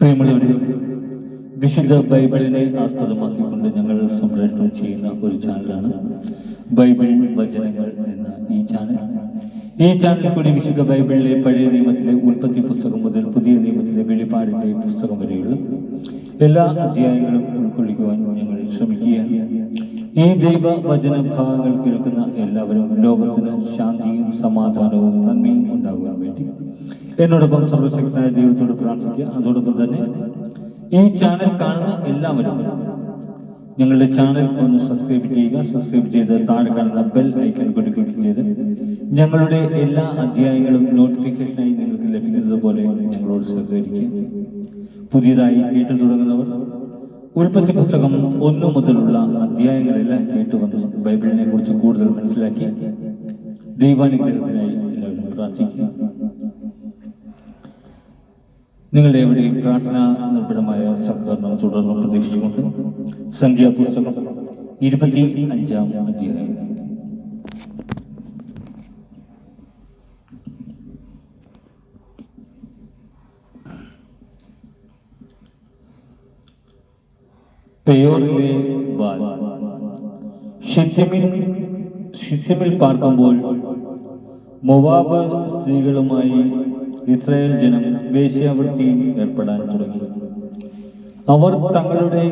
പ്രിയമുള്ളവരെ, വിശുദ്ധ ബൈബിളിനെ ആസ്പദമാക്കിക്കൊണ്ട് ഞങ്ങൾ സംപ്രേഷണം ചെയ്യുന്ന ഒരു ചാനലാണ് ബൈബിൾ വചനങ്ങൾ എന്ന ഈ ചാനൽ. ഈ ചാനലിൽ കൂടി വിശുദ്ധ ബൈബിളിലെ പഴയ നിയമത്തിലെ ഉൽപ്പത്തി പുസ്തകം മുതൽ പുതിയ നിയമത്തിലെ വെളിപ്പാടിൻ്റെ പുസ്തകം വരെയുള്ള എല്ലാ അധ്യായങ്ങളും ഉൾക്കൊള്ളിക്കുവാൻ ഞങ്ങൾ ശ്രമിക്കുകയാണ്. ഈ ദൈവ വചന ഭാഗങ്ങൾ കേൾക്കുന്ന എല്ലാവരും ലോകത്തിന് ശാന്തിയും സമാധാനവും നന്മയും ഉണ്ടാകുവാൻ വേണ്ടി എന്നോടൊപ്പം സർവശക്തനായ ദൈവത്തോട് പ്രാർത്ഥിക്കുക. അതോടൊപ്പം തന്നെ ഈ ചാനൽ കാണുന്ന എല്ലാവരും ഞങ്ങളുടെ ചാനൽ ഒന്ന് സബ്സ്ക്രൈബ് ചെയ്യുക. സബ്സ്ക്രൈബ് ചെയ്ത് താഴെ കാണുന്ന ബെൽ ഐക്കൺ കൂടി ക്ലിക്ക് ചെയ്ത് ഞങ്ങളുടെ എല്ലാ അധ്യായങ്ങളും നോട്ടിഫിക്കേഷനായി നിങ്ങൾക്ക് ലഭിക്കുന്നത് പോലെ ഞങ്ങളോട് സഹകരിക്കുക. പുതിയതായി കേട്ടു തുടങ്ങുന്നവർ ഉൽപ്പത്തി പുസ്തകം 1 മുതലുള്ള അധ്യായങ്ങളെല്ലാം കേട്ടുവന്ന് ബൈബിളിനെ കുറിച്ച് കൂടുതൽ മനസ്സിലാക്കി ദൈവാനുഗ്രഹത്തിനായി എല്ലാവരും പ്രാർത്ഥിക്കുക. നിങ്ങളുടെ എവിടെയും പ്രാർത്ഥനാ നിർഭരമായ സഹകരണം തുടർന്ന് പ്രതീക്ഷിച്ചുകൊണ്ട് സംഖ്യാപുസ്തകം 25-ാം അധ്യായം. പെയോറിലെ ബാൽ. ഷിത്തിമിൽ പാർക്കുമ്പോൾ മൊവാബ് സ്ത്രീകളുമായി ഇസ്രായേൽ ജനം വേശ്യാവൃത്തിയിൽ ഏർപ്പെടാൻ തുടങ്ങി. അവർ തങ്ങളുടെ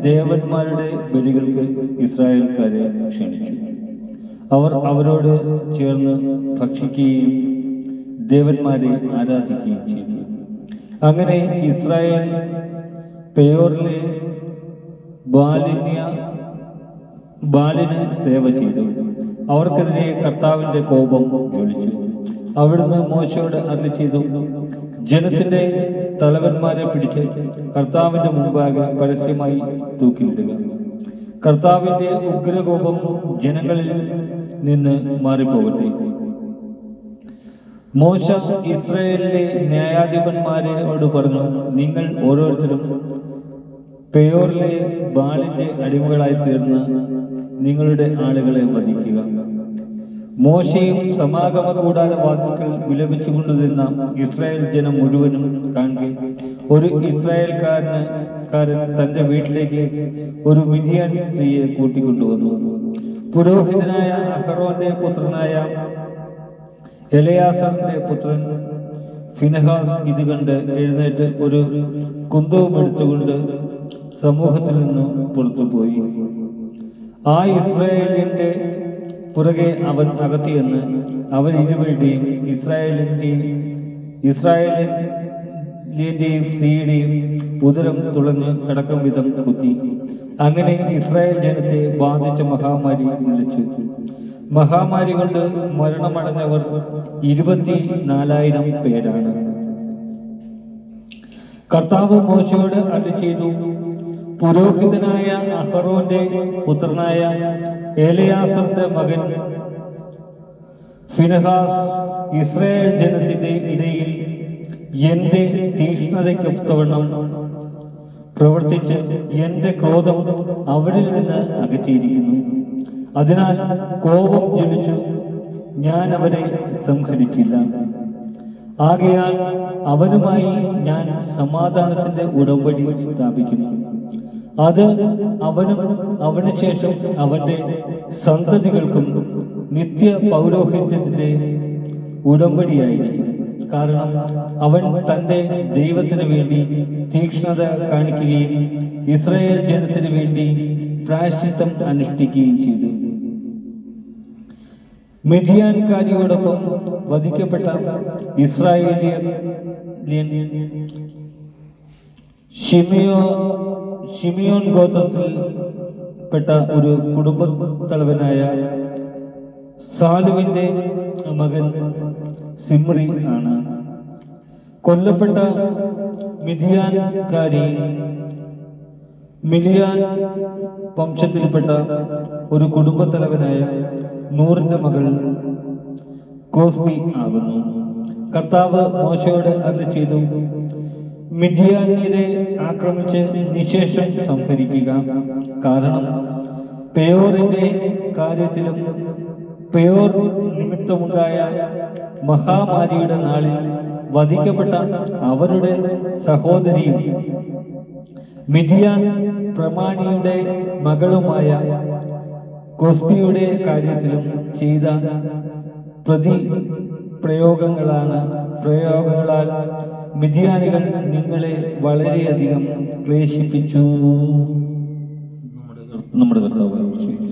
ദേവന്മാരുടെ ബലികൾക്ക് ഇസ്രായേൽക്കാരെ ക്ഷണിച്ചു. അവർ അവരോട് ചേർന്ന് ഭക്ഷിക്കുകയും ദേവന്മാരെ ആരാധിക്കുകയും ചെയ്തു. അങ്ങനെ ഇസ്രായേൽ പെയോറിലെ ബാലിന് സേവ ചെയ്തു. അവർക്കെതിരെ കർത്താവിന്റെ കോപം ജ്വലിച്ചു. അവിടുന്ന് മോശയോട് അരുളി ചെയ്തു, ജനത്തിന്റെ തലവന്മാരെ പിടിച്ച് കർത്താവിന്റെ മുമ്പാകെ പരസ്യമായി തൂക്കിലിടുക. കർത്താവിന്റെ ഉഗ്രകോപം ജനങ്ങളിൽ നിന്ന് മാറിപ്പോകട്ടെ. മോശ ഇസ്രായേലിലെ ന്യായാധിപന്മാരോട് പറഞ്ഞു, നിങ്ങൾ ഓരോരുത്തരും പെയോറിലെ ബാലിന്റെ അടിമകളായി തീർന്ന നിങ്ങളുടെ ആളുകളെ വധിക്കുക. മോശയും സമാഗമ കൂടാര വാതിൽക്കൽ വിലപിച്ചുകൊണ്ടു നിന്ന ഇസ്രായേൽ ജനം മുഴുവനും കാണുക, ഒരു ഇസ്രായേൽക്കാരൻ തന്റെ വീട്ടിലേക്ക് ഒരു മിദ്യാൻ സ്ത്രീയെ കൂട്ടിക്കൊണ്ടുവന്നു. പുരോഹിതനായ അഹറോന്റെ പുത്രനായ എലയാസറിന്റെ പുത്രൻ ഫിനെഹാസ് ഇത് കണ്ട് എഴുന്നേറ്റ് ഒരു കുന്തവും എടുത്തുകൊണ്ട് സമൂഹത്തിൽ നിന്നും പുറത്തുപോയി. ആ ഇസ്രായേലിന്റെ പുറകെ അവൻ അകത്തിയെന്ന് അവൻ ഇരുവരുടെയും ഇസ്രായേലിന്റെയും സ്ത്രീയുടെയും ഉദരം തുളഞ്ഞ് കിടക്കും വിധം കുത്തി. അങ്ങനെ ഇസ്രായേൽ ജനത്തെ ബാധിച്ച മഹാമാരി നിലച്ചു. മഹാമാരി കൊണ്ട് മരണമടഞ്ഞവർ 24,000 പേരാണ്. കർത്താവ് മോശയോട് അരുളി ചെയ്തു, പുരോഹിതനായ അഹറോന്റെ പുത്രനായ എലയാസറിന്റെ മകൻ ഫിനെഹാസ് ഇസ്രായേൽ ജനത്തിന്റെ ഇടയിൽ എന്റെ തീക്ഷ്ണതയ്ക്കൊത്തവണ്ണം പ്രവർത്തിച്ച് എന്റെ ക്രോധം അവരിൽ നിന്ന് അകറ്റിയിരിക്കുന്നു. അതിനാൽ കോപം ജ്വലിച്ചു ഞാൻ അവരെ സംഹരിച്ചില്ല. ആകയാൽ അവനുമായി ഞാൻ സമാധാനത്തിന്റെ ഉടമ്പടി സ്ഥാപിക്കുന്നു. അത് അവനും അവന് ശേഷം അവന്റെ സന്തതികൾക്കും നിത്യ പൗരോഹിത്യത്തിന്റെ ഉടമ്പടിയായിരിക്കും. കാരണം അവൻ തന്റെ ദൈവത്തിന് വേണ്ടി തീക്ഷ്ണത കാണിക്കുകയും ഇസ്രായേൽ ജനത്തിന് വേണ്ടി പ്രായശ്ചിത്തം അനുഷ്ഠിക്കുകയും ചെയ്തു. മിദ്യാൻകാരിയോടൊപ്പം വധിക്കപ്പെട്ട ഇസ്രായേലിയൻ ഷിമിയോൻ ഗോത്രത്തിൽപ്പെട്ട ഒരു കുടുംബ തലവനായ സാലുവിന്റെ മകൻ സിമ്രി ആണ്. കൊല്ലപ്പെട്ട മിലിയാൻ വംശത്തിൽപ്പെട്ട ഒരു കുടുംബത്തലവനായ നൂറിന്റെ മകൾ കോസ്ബി ആകുന്നു. കർത്താവ് മോശയോട് അരുളി ചെയ്തു, മിദ്യാന്യരെ ആക്രമിച്ച് നിശേഷം സംഹരിക്കുക. കാരണം പെയോറിന്റെ കാര്യത്തിലും പെയോർ നിമിത്തമുണ്ടായ മഹാമാരിയുടെ നാളിൽ വധിക്കപ്പെട്ട അവരുടെ സഹോദരിയും മിഥിയാൻ പ്രമാണിയുടെ മകളുമായ കൊസ്ബിയുടെ കാര്യത്തിലും ചെയ്ത പ്രയോഗങ്ങളാൽ മിഥിയാനികൾ നിങ്ങളെ വളരെയധികം ക്ലേശിപ്പിച്ചു. നമ്മുടെ കർത്താവ്